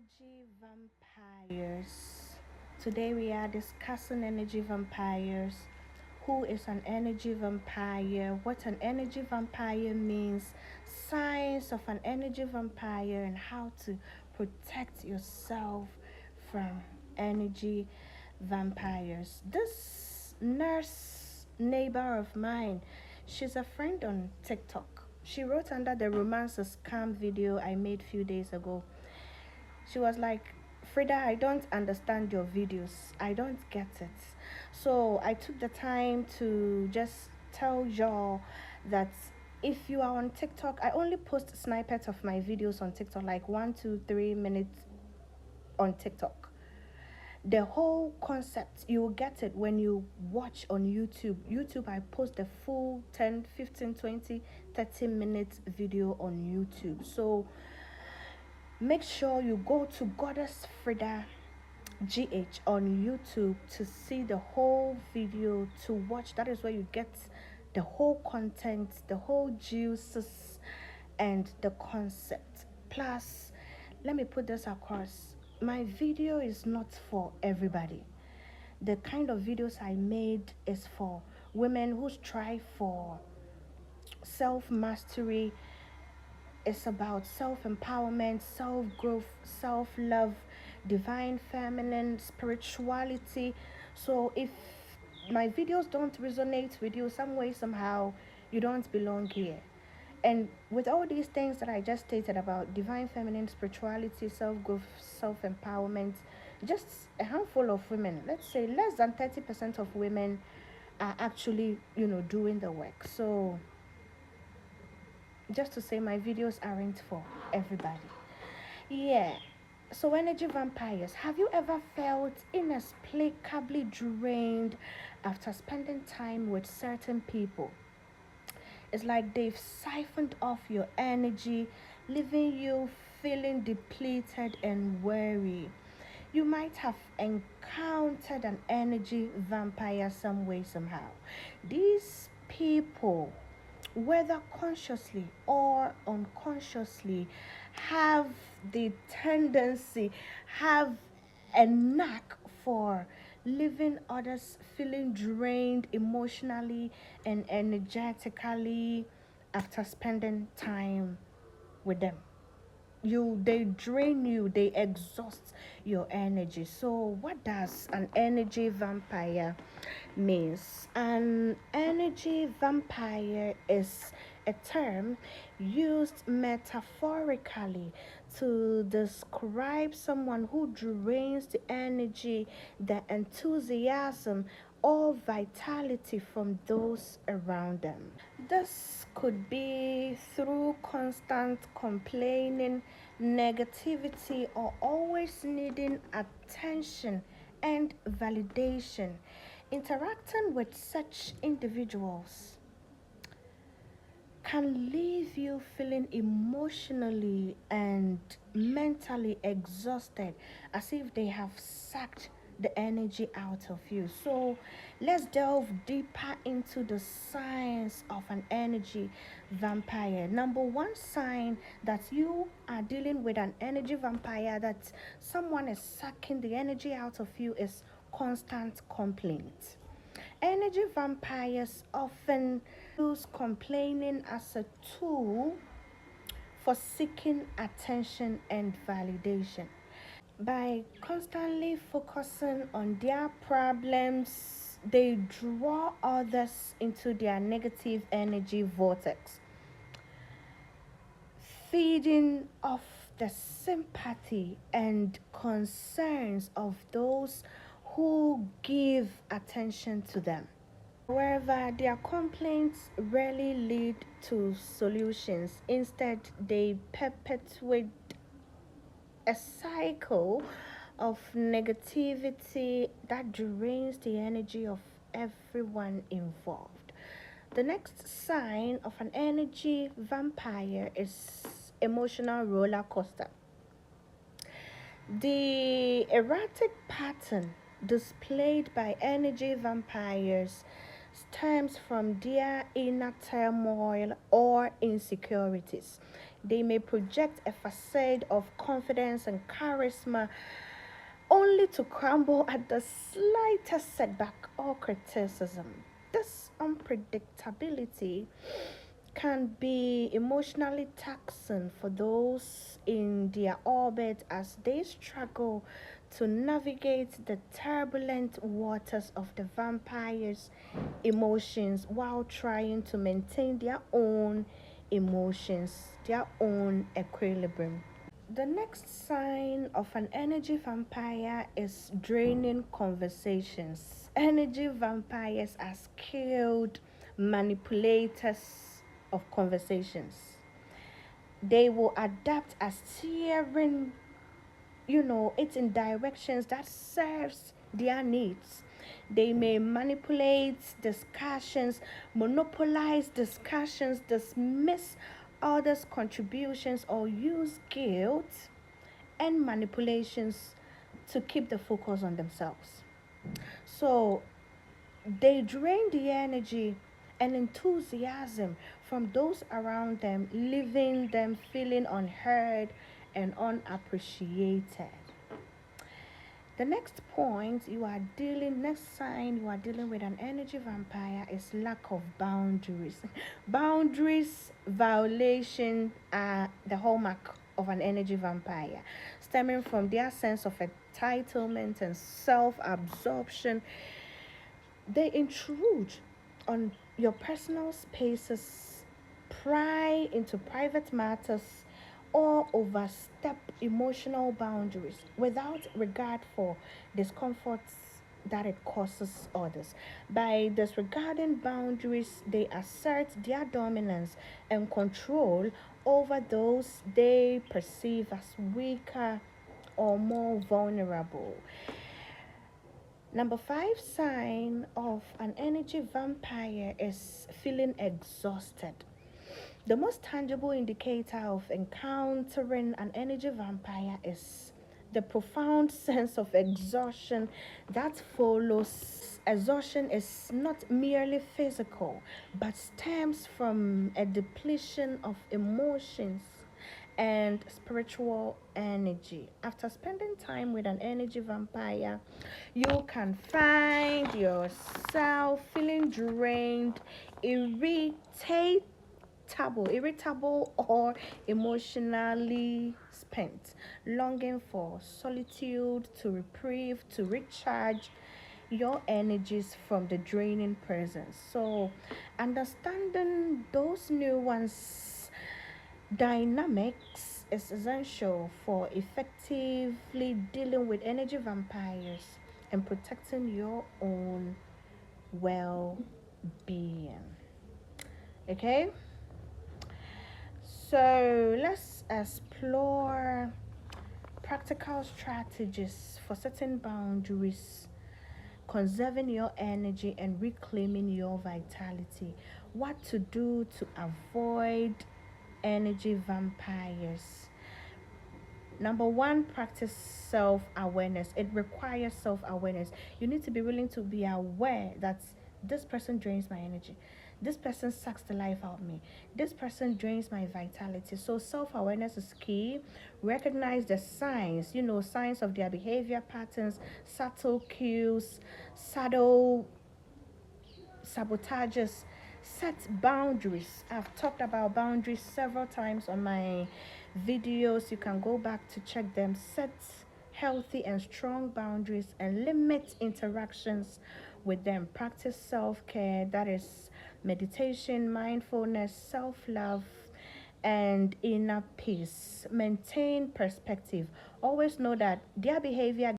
Energy vampires. Today we are discussing energy vampires. Who is an energy vampire? What an energy vampire means, signs of an energy vampire, and how to protect yourself from energy vampires. This nurse neighbor of mine, she's a friend on TikTok. She wrote under the romance scam video I made few days ago. She was like, Frida, I don't understand your videos. I don't get it. So I took the time to just tell y'all that if you are on TikTok, I only post snippets of my videos on TikTok, like 1 to 3 minutes on TikTok. The whole concept, you will get it when you watch on YouTube. I post the full 10, 15, 20, 30 minutes video on YouTube. So make sure you go to GoddessFreda GH on YouTube to see the whole video, to watch. That is where you get the whole content, the whole juices, and the concept. Plus, let me put this across, my video is not for everybody. The kind of videos I made is for women who strive for self mastery. It's about self empowerment, self growth, self love, divine feminine, spirituality. So, if my videos don't resonate with you some way, somehow, you don't belong here. And with all these things that I just stated about divine feminine, spirituality, self growth, self empowerment, just a handful of women, let's say less than 30% of women, are actually, doing the work. So, just to say, my videos aren't for everybody. Yeah. So, energy vampires, have you ever felt inexplicably drained after spending time with certain people? It's like they've siphoned off your energy, leaving you feeling depleted and weary. You might have encountered an energy vampire some way, somehow. These people, whether consciously or unconsciously, have the tendency, have a knack for leaving others feeling drained emotionally and energetically after spending time with them. They drain you, they exhaust your energy. So what does an energy vampire means? An energy vampire is a term used metaphorically to describe someone who drains the energy, the enthusiasm, or vitality from those around them. This could be through constant complaining, negativity, or always needing attention and validation. Interacting with such individuals can leave you feeling emotionally and mentally exhausted, as if they have sucked the energy out of you. So let's delve deeper into the signs of an energy vampire. Number one sign that you are dealing with an energy vampire, that someone is sucking the energy out of you, is constant complaint. Energy vampires often use complaining as a tool for seeking attention and validation. By constantly focusing on their problems, they draw others into their negative energy vortex, feeding off the sympathy and concerns of those who give attention to them. However, their complaints rarely lead to solutions. Instead, they perpetuate a cycle of negativity that drains the energy of everyone involved. The next sign of an energy vampire is emotional roller coaster. The erratic pattern displayed by energy vampires stems from their inner turmoil or insecurities. They may project a facade of confidence and charisma only to crumble at the slightest setback or criticism. This unpredictability can be emotionally taxing for those in their orbit as they struggle to navigate the turbulent waters of the vampire's emotions while trying to maintain their own emotions, their own equilibrium. The next sign of an energy vampire is draining conversations. Energy vampires are skilled manipulators of conversations. They will adapt as steering, it in directions that serves their needs. They may manipulate discussions, monopolize discussions, dismiss others' contributions, or use guilt and manipulations to keep the focus on themselves. So they drain the energy and enthusiasm from those around them, leaving them feeling unheard and unappreciated. The next sign you are dealing with an energy vampire is lack of boundaries. Boundaries violation are the hallmark of an energy vampire, stemming from their sense of entitlement and self-absorption. They intrude on your personal spaces, pry into private matters, or overstep emotional boundaries without regard for discomforts that it causes others. By disregarding boundaries, they assert their dominance and control over those they perceive as weaker or more vulnerable. Number five sign of an energy vampire is feeling exhausted. The most tangible indicator of encountering an energy vampire is the profound sense of exhaustion that follows. Exhaustion is not merely physical, but stems from a depletion of emotions and spiritual energy. After spending time with an energy vampire, you can find yourself feeling drained, irritable or emotionally spent, longing for solitude, to reprieve, to recharge your energies from the draining presence. So, understanding those nuance dynamics is essential for effectively dealing with energy vampires and protecting your own well being. Okay? So let's explore practical strategies for setting boundaries, conserving your energy, and reclaiming your vitality. What to do to avoid energy vampires. Number one, practice self awareness. It requires self awareness. You need to be willing to be aware that this person drains my energy. This person sucks the life out of me. This person drains my vitality. So, self awareness is key. Recognize the signs, signs of their behavior patterns, subtle cues, subtle sabotages. Set boundaries. I've talked about boundaries several times on my videos. You can go back to check them. Set healthy and strong boundaries and limit interactions with them. Practice self-care, that is meditation, mindfulness, self-love, and inner peace. Maintain perspective. Always know that their behavior